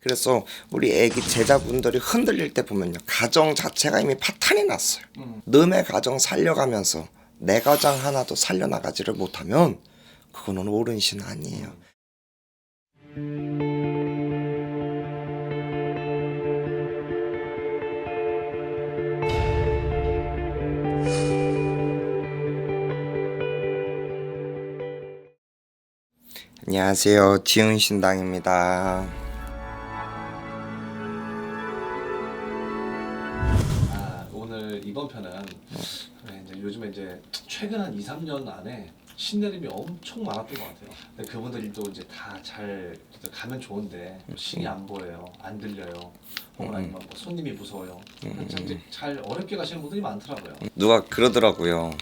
그래서 우리 애기 제자분들이 흔들릴 때 보면요, 가정 자체가 이미 파탄이 났어요. 너네 가정 살려가면서 내 가정 하나도 살려나가지를 못하면 그거는 옳은 신 아니에요. 안녕하세요, 지훈신당입니다. 오늘 이번 편은 이제 요즘에 이제 최근 한 2-3년 안에 신내림이 엄청 많았던 것 같아요. 근데 그분들도 이제 다 잘 가면 좋은데 신이 안 보여요, 안 들려요, 혹은 아니면 뭐 손님이 무서워요. 참 이제 잘 어렵게 가시는 분들이 많더라고요. 누가 그러더라고요.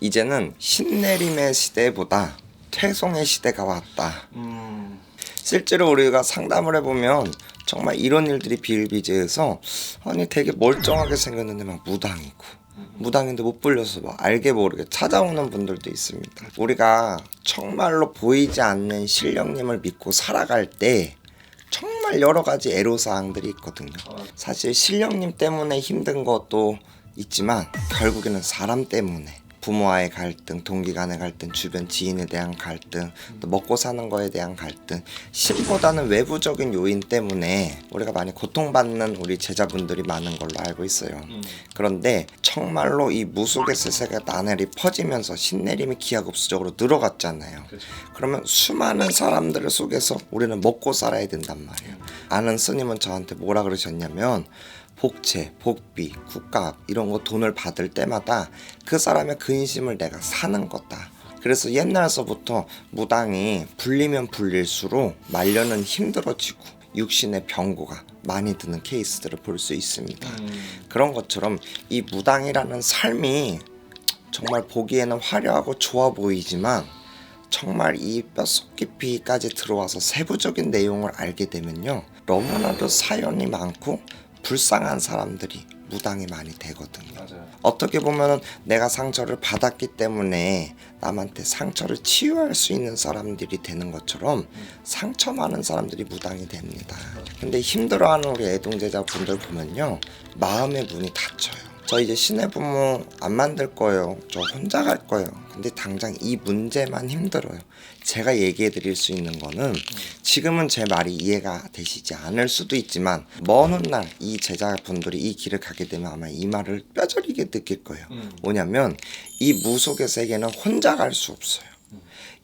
이제는 신내림의 시대보다 퇴송의 시대가 왔다. 실제로 우리가 상담을 해보면 정말 이런 일들이 비일비재해서, 아니 되게 멀쩡하게 생겼는데 막 무당인데 못 불려서 막 알게 모르게 찾아오는 분들도 있습니다. 우리가 정말로 보이지 않는 신령님을 믿고 살아갈 때 정말 여러 가지 애로사항들이 있거든요. 사실 신령님 때문에 힘든 것도 있지만 결국에는 사람 때문에, 부모와의 갈등, 동기 간의 갈등, 주변 지인에 대한 갈등, 또 먹고 사는 거에 대한 갈등, 신보다는 외부적인 요인 때문에 우리가 많이 고통받는 우리 제자분들이 많은 걸로 알고 있어요. 그런데 정말로 이 무속의 세계가 나날이 퍼지면서 신내림이 기하급수적으로 늘어갔잖아요. 그러면 수많은 사람들 속에서 우리는 먹고 살아야 된단 말이에요. 아는 스님은 저한테 뭐라 그러셨냐면, 복채, 복비, 국값 이런 거 돈을 받을 때마다 그 사람의 근심을 내가 사는 거다. 그래서 옛날서부터 무당이 불리면 불릴수록 말년은 힘들어지고 육신의 병고가 많이 드는 케이스들을 볼 수 있습니다. 그런 것처럼 이 무당이라는 삶이 정말 보기에는 화려하고 좋아 보이지만, 정말 이 뼛속 깊이까지 들어와서 세부적인 내용을 알게 되면요, 너무나도 사연이 많고 불쌍한 사람들이 무당이 많이 되거든요. 맞아요. 어떻게 보면 내가 상처를 받았기 때문에 남한테 상처를 치유할 수 있는 사람들이 되는 것처럼 상처 많은 사람들이 무당이 됩니다. 근데 힘들어하는 우리 애동제자분들 보면요, 마음의 문이 닫혀요. 저 이제 신의 부모 안 만들 거예요, 저 혼자 갈 거예요. 근데 당장 이 문제만 힘들어요. 제가 얘기해 드릴 수 있는 거는, 지금은 제 말이 이해가 되시지 않을 수도 있지만 먼 훗날 이 제자분들이 이 길을 가게 되면 아마 이 말을 뼈저리게 느낄 거예요. 뭐냐면, 이 무속의 세계는 혼자 갈 수 없어요.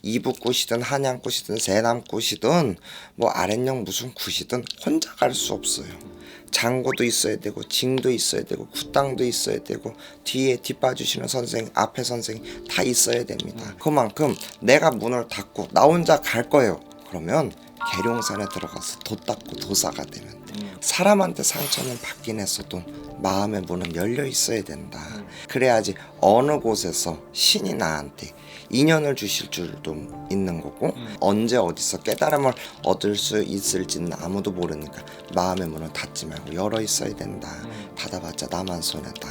이북굿이든 한양굿이든 세남굿이든 뭐 아랫령 무슨 굿이든 혼자 갈 수 없어요. 장고도 있어야 되고 징도 있어야 되고 굿당도 있어야 되고 뒤에 뒷봐주시는 선생, 앞에 선생 다 있어야 됩니다. 그만큼 내가 문을 닫고 나 혼자 갈 거예요. 그러면 계룡산에 들어가서 도 닦고 도사가 되면 돼. 사람한테 상처는 받긴 했어도 마음의 문은 열려 있어야 된다. 그래야지 어느 곳에서 신이 나한테 인연을 주실 줄도 있는 거고, 언제 어디서 깨달음을 얻을 수 있을지는 아무도 모르니까 마음의 문을 닫지 말고 열어 있어야 된다. 닫아봤자 나만 손해다.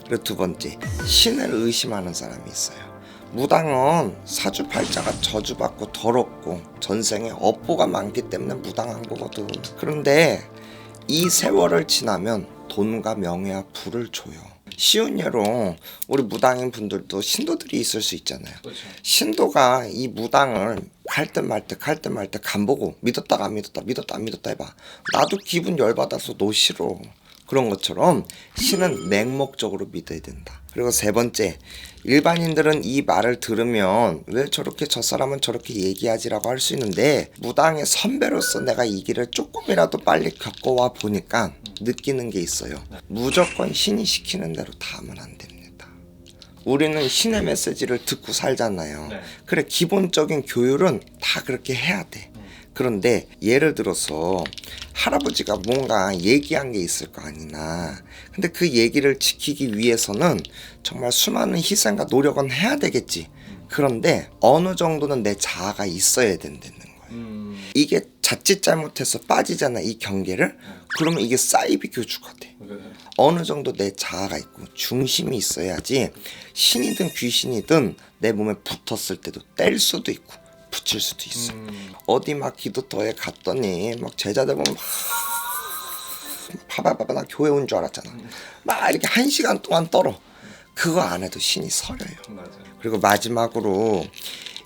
그리고 두 번째, 신을 의심하는 사람이 있어요. 무당은 사주팔자가 저주받고 더럽고 전생에 업보가 많기 때문에 무당한 거거든. 그런데 이 세월을 지나면 돈과 명예와 부를 줘요. 쉬운 예로 우리 무당인 분들도 신도들이 있을 수 있잖아요. 그렇죠. 신도가 이 무당을 갈 듯 말 듯 간보고 믿었다가 안 믿었다, 믿었다 안 믿었다 해봐. 나도 기분 열받아서 너 싫어. 그런 것처럼 신은 맹목적으로 믿어야 된다. 그리고 세 번째, 일반인들은 이 말을 들으면 왜 저렇게 저 사람은 저렇게 얘기하지라고 할 수 있는데, 무당의 선배로서 내가 이 길을 조금이라도 빨리 겪어와 보니까 느끼는 게 있어요. 무조건 신이 시키는 대로 다 하면 안 됩니다. 우리는 신의 메시지를 듣고 살잖아요. 네. 그래, 기본적인 교율은 다 그렇게 해야 돼. 그런데 예를 들어서 할아버지가 뭔가 얘기한 게 있을 거 아니나, 근데 그 얘기를 지키기 위해서는 정말 수많은 희생과 노력은 해야 되겠지. 그런데 어느 정도는 내 자아가 있어야 된다는 거예요. 이게 자칫 잘못해서 빠지잖아, 이 경계를. 그러면 이게 사이비 교주가 돼. 어느 정도 내 자아가 있고 중심이 있어야지 신이든 귀신이든 내 몸에 붙었을 때도 뗄 수도 있고 붙일 수도 있어. 어디 막 기도터에 갔더니 막 제자들 보면 막 봐봐 나 교회 온 줄 알았잖아. 막 이렇게 1시간 동안 떨어. 그거 안 해도 신이 서려요. 맞아요. 그리고 마지막으로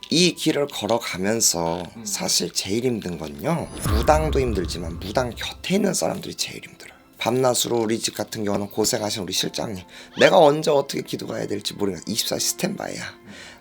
이 길을 걸어가면서 사실 제일 힘든 건요, 무당도 힘들지만 무당 곁에 있는 사람들이 제일 힘들어요. 밤낮으로 우리 집 같은 경우는 고생하신 우리 실장님, 내가 언제 어떻게 기도가 해야 될지 모르니까 24 스탠바이야.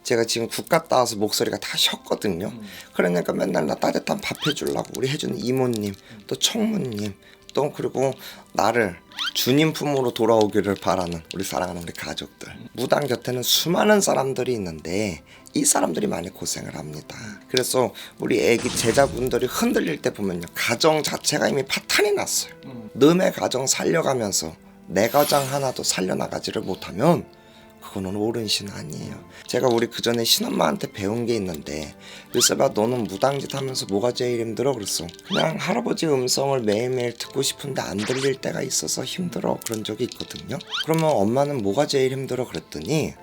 제가 지금 국 갔다 와서 목소리가 다 쉬었거든요. 그러니까 맨날 나 따뜻한 밥 해주려고 우리 해주는 이모님, 또 청무님, 또 그리고 나를 주님 품으로 돌아오기를 바라는 우리 사랑하는 우리 가족들. 무당 곁에는 수많은 사람들이 있는데 이 사람들이 많이 고생을 합니다. 그래서 우리 애기 제자분들이 흔들릴 때 보면요, 가정 자체가 이미 파탄이 났어요. 남의 가정 살려가면서 내 가정 하나도 살려나가지를 못하면 그거는 옳은 신 아니에요. 제가 우리 그 전에 신엄마한테 배운 게 있는데, 요셉아 너는 무당짓 하면서 뭐가 제일 힘들어? 그랬어. 그냥 할아버지 음성을 매일매일 듣고 싶은데 안 들릴 때가 있어서 힘들어, 그런 적이 있거든요. 그러면 엄마는 뭐가 제일 힘들어? 그랬더니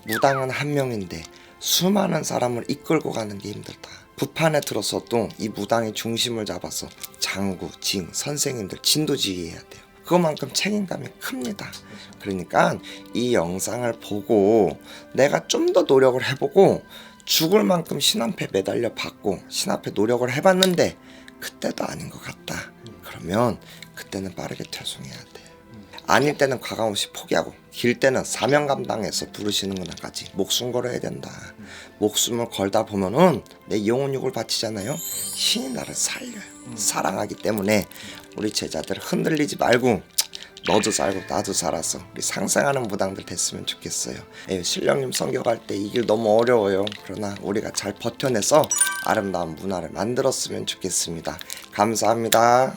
무당은 한 명인데 수많은 사람을 이끌고 가는 게 힘들다. 부판에 들어서도 이 무당이 중심을 잡아서 장구, 징, 선생님들 진도지휘해야 돼요. 그것만큼 책임감이 큽니다. 그러니까 이 영상을 보고 내가 좀 더 노력을 해보고 죽을 만큼 신 앞에 매달려 받고 신 앞에 노력을 해봤는데 그때도 아닌 것 같다. 그러면 그때는 빠르게 퇴송해야 돼. 아닐 때는 과감없이 포기하고, 길 때는 사명 감당해서 부르시는 것까지 목숨 걸어야 된다. 목숨을 걸다 보면은 내 영혼육을 바치잖아요. 신이 나를 살려요. 사랑하기 때문에 우리 제자들 흔들리지 말고 너도 살고 나도 살아서 우리 상생하는 무당들 됐으면 좋겠어요. 신령님 성경할 때 이 길 너무 어려워요. 그러나 우리가 잘 버텨내서 아름다운 문화를 만들었으면 좋겠습니다. 감사합니다.